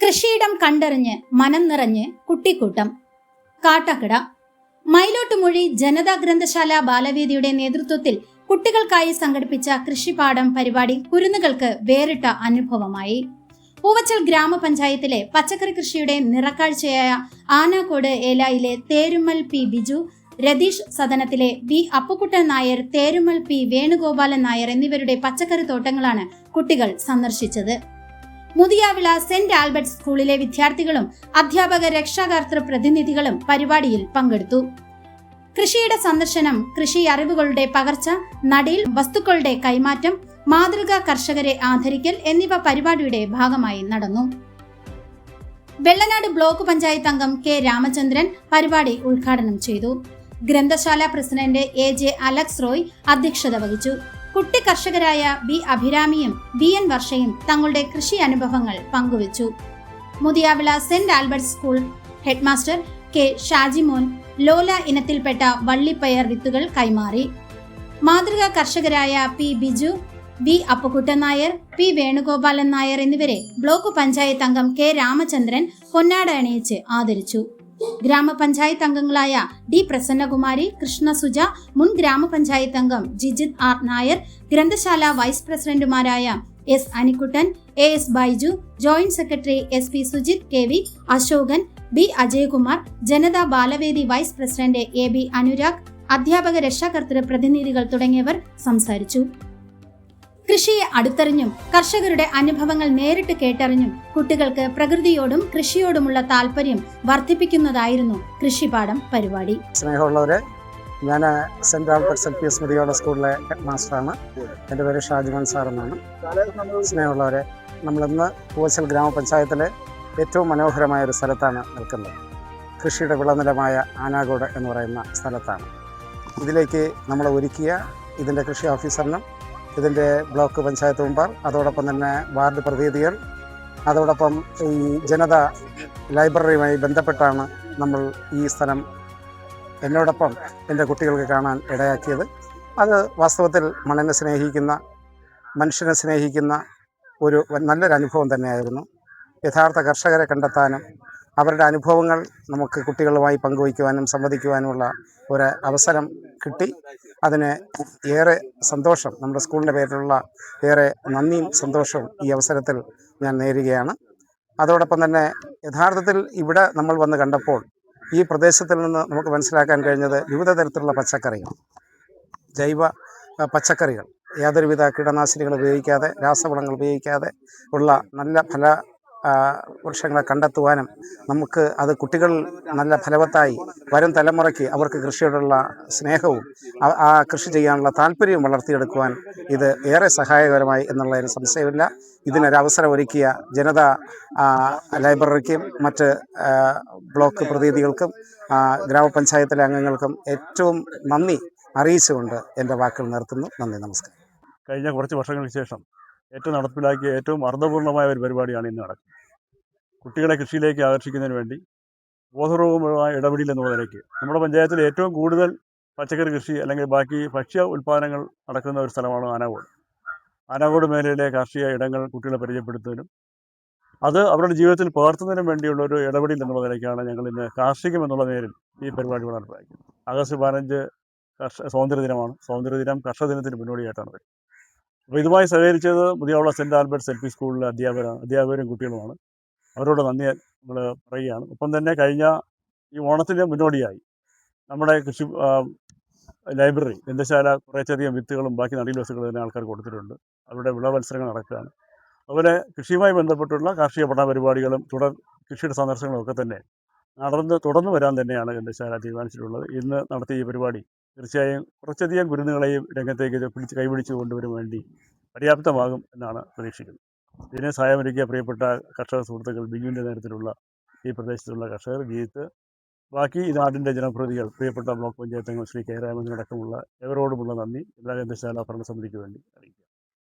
കൃഷിയിടം കണ്ടറിഞ്ഞ് മനം നിറഞ്ഞ് കുട്ടിക്കൂട്ടം. കാട്ടാക്കട മയിലോട്ടുമൊഴി ജനതാ ഗ്രന്ഥശാല ബാലവേദിയുടെ നേതൃത്വത്തിൽ കുട്ടികൾക്കായി സംഘടിപ്പിച്ച കൃഷിപാഠം പരിപാടി കുരുന്നുകൾക്ക് വേറിട്ട അനുഭവമായി. പൂവച്ചൽ ഗ്രാമപഞ്ചായത്തിലെ പച്ചക്കറി കൃഷിയുടെ നിറക്കാഴ്ചയായ ആനാക്കോട് ഏലായിലെ തേരുമ്മൽ പി ബിജു, രതീഷ് സദനത്തിലെ വി അപ്പുക്കുട്ടൻ നായർ, തേരുമ്മൽ പി വേണുഗോപാലൻ നായർ എന്നിവരുടെ പച്ചക്കറി തോട്ടങ്ങളാണ് കുട്ടികൾ സന്ദർശിച്ചത്. മുതിയാവിള സെന്റ് ആൽബർട്ട് സ്കൂളിലെ വിദ്യാർത്ഥികളും അധ്യാപക രക്ഷാകർതൃ പ്രതിനിധികളും പരിപാടിയിൽ പങ്കെടുത്തു. കൃഷിയുടെ സന്ദർശനം, കൃഷി അറിവുകളുടെ പകർച്ച, നടീൽ വസ്തുക്കളുടെ കൈമാറ്റം, മാതൃകാ കർഷകരെ ആദരിക്കൽ എന്നിവ പരിപാടിയുടെ ഭാഗമായി നടന്നു. വെള്ളനാട് ബ്ലോക്ക് പഞ്ചായത്ത് അംഗം കെ രാമചന്ദ്രൻ പരിപാടി ഉദ്ഘാടനം ചെയ്തു. ഗ്രന്ഥശാല പ്രസിഡന്റ് AJ അലക്സ് റോയ് അധ്യക്ഷത വഹിച്ചു. കുട്ടി കർഷകരായ ബി അഭിരാമിയും ബി എൻ വർഷയും തങ്ങളുടെ കൃഷി അനുഭവങ്ങൾ പങ്കുവച്ചു. Muthiyavila Saint Albert school headmaster K Shajimon ലോല ഇനത്തിൽപ്പെട്ട വള്ളിപ്പയർ വിത്തുകൾ കൈമാറി. മാതൃകാ കർഷകരായ P Biju, V Appukuttan Nair, P Venugopalan Nair എന്നിവരെ ബ്ലോക്ക് പഞ്ചായത്ത് അംഗം കെ രാമചന്ദ്രൻ പൊന്നാട അണിയിച്ച് ആദരിച്ചു. ഗ്രാമപഞ്ചായത്ത് അംഗങ്ങളായ ഡി പ്രസന്നകുമാരി, കൃഷ്ണസുജ, മുൻ ഗ്രാമപഞ്ചായത്ത് അംഗം ജിജിത് ആർ നായർ, ഗ്രന്ഥശാല വൈസ് പ്രസിഡന്റുമാരായ S Anikuttan, AS Baiju, joint secretary SP Sujith, KV Ashokan, B Ajayakumar, Janatha Balavedi vice president AB Anurag, അധ്യാപക രക്ഷാകർതൃ പ്രതിനിധികൾ തുടങ്ങിയവർ സംസാരിച്ചു. കൃഷിയെ അടുത്തറിഞ്ഞും കർഷകരുടെ അനുഭവങ്ങൾ നേരിട്ട് കേട്ടറിഞ്ഞും കുട്ടികൾക്ക് പ്രകൃതിയോടും കൃഷിയോടുമുള്ള താല്പര്യം വർദ്ധിപ്പിക്കുന്നതായിരുന്നു കൃഷിപാഠം പരിപാടി. സ്നേഹമുള്ളവരെ, ഞാൻ സെന്റ് ആൽബർട്ട്സ് LPS മുതിയോള സ്കൂളിലെ ഹെഡ് മാസ്റ്ററാണ്. എൻ്റെ പേര് ഷാജിമോൻ സാർ എന്നാണ്. സ്നേഹമുള്ളവരെ, നമ്മളിന്ന് പൂവച്ചൽ ഗ്രാമപഞ്ചായത്തിലെ ഏറ്റവും മനോഹരമായ ഒരു സ്ഥലത്താണ് നിൽക്കുന്നത്. കൃഷിയുടെ വിളനിലമായ ആനാകോട് എന്ന് പറയുന്ന സ്ഥലത്താണ്. ഇതിലേക്ക് നമ്മൾ ഒരുക്കിയ ഇതിൻ്റെ കൃഷി ഓഫീസറിനും ഇതിൻ്റെ ബ്ലോക്ക് പഞ്ചായത്ത് മെമ്പർ, അതോടൊപ്പം തന്നെ വാർഡ് പ്രതിനിധികൾ, അതോടൊപ്പം ഈ ജനതാ ലൈബ്രറിയുമായി ബന്ധപ്പെട്ടാണ് നമ്മൾ ഈ സ്ഥലം എന്നോടൊപ്പം എൻ്റെ കുട്ടികൾക്ക് കാണാൻ ഇടയാക്കിയത്. അത് വാസ്തവത്തിൽ മണ്ണിനെ സ്നേഹിക്കുന്ന, മനുഷ്യനെ സ്നേഹിക്കുന്ന ഒരു നല്ലൊരു അനുഭവം തന്നെയായിരുന്നു. യഥാർത്ഥ കർഷകരെ കണ്ടെത്താനും അവരുടെ അനുഭവങ്ങൾ നമുക്ക് കുട്ടികളുമായി പങ്കുവയ്ക്കുവാനും സംവദിക്കുവാനുമുള്ള ഒരു അവസരം കിട്ടി. അതിന് ഏറെ സന്തോഷം, നമ്മുടെ സ്കൂളിൻ്റെ പേരിലുള്ള ഏറെ നന്ദിയും സന്തോഷവും ഈ അവസരത്തിൽ ഞാൻ നേരുകയാണ്. അതോടൊപ്പം തന്നെ യഥാർത്ഥത്തിൽ ഇവിടെ നമ്മൾ വന്ന് കണ്ടപ്പോൾ ഈ പ്രദേശത്തിൽ നിന്ന് നമുക്ക് മനസ്സിലാക്കാൻ കഴിഞ്ഞത് വിവിധ തരത്തിലുള്ള പച്ചക്കറികൾ, ജൈവ പച്ചക്കറികൾ, യാതൊരുവിധ കീടനാശിനികൾ ഉപയോഗിക്കാതെ, രാസവളങ്ങൾ ഉപയോഗിക്കാതെ ഉള്ള നല്ല വൃക്ഷങ്ങളെ കണ്ടെത്തുവാനും നമുക്ക് അത് കുട്ടികൾ നല്ല ഫലവത്തായി വരും തലമുറയ്ക്ക് അവർക്ക് കൃഷിയോടുള്ള സ്നേഹവും ആ കൃഷി ചെയ്യാനുള്ള താല്പര്യവും വളർത്തിയെടുക്കുവാൻ ഇത് ഏറെ സഹായകരമായി എന്നുള്ളതിന് സംശയമില്ല. ഇതിനൊരവസരം ഒരുക്കിയ ജനതാ ലൈബ്രറിക്കും മറ്റ് ബ്ലോക്ക് പ്രതിനിധികൾക്കും ഗ്രാമപഞ്ചായത്തിലെ അംഗങ്ങൾക്കും ഏറ്റവും നന്ദി അറിയിച്ചുകൊണ്ട് എൻ്റെ വാക്കുകൾ നിർത്തുന്നു. നന്ദി, നമസ്കാരം. കഴിഞ്ഞ കുറച്ച് വർഷങ്ങൾക്ക് ശേഷം ഏറ്റവും നടപ്പിലാക്കിയ ഏറ്റവും അർത്ഥപൂർണമായ ഒരു പരിപാടിയാണ് ഇന്ന് നടക്കുന്നത്. കുട്ടികളെ കൃഷിയിലേക്ക് ആകർഷിക്കുന്നതിന് വേണ്ടി ബോധപൂർവമായ ഇടപെടൽ എന്നുള്ള നിലയ്ക്ക് നമ്മുടെ പഞ്ചായത്തിൽ ഏറ്റവും കൂടുതൽ പച്ചക്കറി കൃഷി അല്ലെങ്കിൽ ബാക്കി ഭക്ഷ്യ ഉൽപ്പാദനങ്ങൾ നടക്കുന്ന ഒരു സ്ഥലമാണ് ആനാകോട്. ആനാകോട് മേഖലയിലെ കാർഷിക ഇടങ്ങൾ കുട്ടികളെ പരിചയപ്പെടുത്തുന്നതിനും അത് അവരുടെ ജീവിതത്തിൽ പകർത്തുന്നതിനും വേണ്ടിയുള്ള ഒരു ഇടപെടൽ എന്നുള്ള നിലയ്ക്കാണ് ഞങ്ങൾ ഇന്ന് കാർഷികം എന്നുള്ള നേരിൽ ഈ പരിപാടി നടപ്പിലാക്കുന്നത്. ആഗസ്റ്റ് 15 സ്വാതന്ത്ര്യ ദിനമാണ്. സ്വാതന്ത്ര്യ ദിനം കർഷക ദിനത്തിന് മുന്നോടിയായിട്ടാണ് വരുന്നത്. അപ്പോൾ ഇതുമായി സഹകരിച്ചത് മുതിയാവുള്ള സെന്റ് ആൽബർട്ട്സ് LP സ്കൂളിലെ അധ്യാപകരും കുട്ടികളുമാണ്. അവരോട് നന്ദി നമ്മൾ പറയുകയാണ്. ഒപ്പം തന്നെ കഴിഞ്ഞ ഈ ഓണത്തിന് മുന്നോടിയായി നമ്മുടെ കൃഷി ലൈബ്രറി ഗ്രന്ഥശാല കുറേയധികം വിത്തുകളും ബാക്കി നടീൽ വസ്തുക്കളും തന്നെ ആൾക്കാർക്ക് കൊടുത്തിട്ടുണ്ട്. അവരുടെ വിളവത്സരങ്ങൾ നടക്കുകയാണ്. അതുപോലെ കൃഷിയുമായി ബന്ധപ്പെട്ടുള്ള കാർഷിക പഠന പരിപാടികളും കൃഷിയുടെ സന്ദർശനങ്ങളും ഒക്കെ തന്നെ തുടർന്ന് വരാൻ തന്നെയാണ് ഗ്രന്ഥശാല തീരുമാനിച്ചിട്ടുള്ളത്. ഇന്ന് നടത്തിയ ഈ പരിപാടി തീർച്ചയായും കുറച്ചധികം കുരുന്നുകളെയും രംഗത്തേക്ക് കൈപിടിച്ചു കൊണ്ടുവരാൻ വേണ്ടി പര്യാപ്തമാകും എന്നാണ് പ്രതീക്ഷിക്കുന്നത്. ഇതിനെ സഹായമൊരുക്കിയ പ്രിയപ്പെട്ട കർഷക സുഹൃത്തുക്കൾ, ബിജുവിൻ്റെ നേതൃത്വത്തിലുള്ള ഈ പ്രദേശത്തുള്ള കർഷകർ, ജീത്ത്, ബാക്കി ഈ നാടിൻ്റെ ജനപ്രതിനിധികൾ, പ്രിയപ്പെട്ട ബ്ലോക്ക് പഞ്ചായത്ത് അംഗം ശ്രീ കെ രാമചന്ദ്രൻ അടക്കമുള്ള എവരോടുമുള്ള നന്ദി ജില്ലാ ഗ്രന്ഥശാല ഭരണസമിതിക്ക് വേണ്ടി അറിയിക്കുന്നു.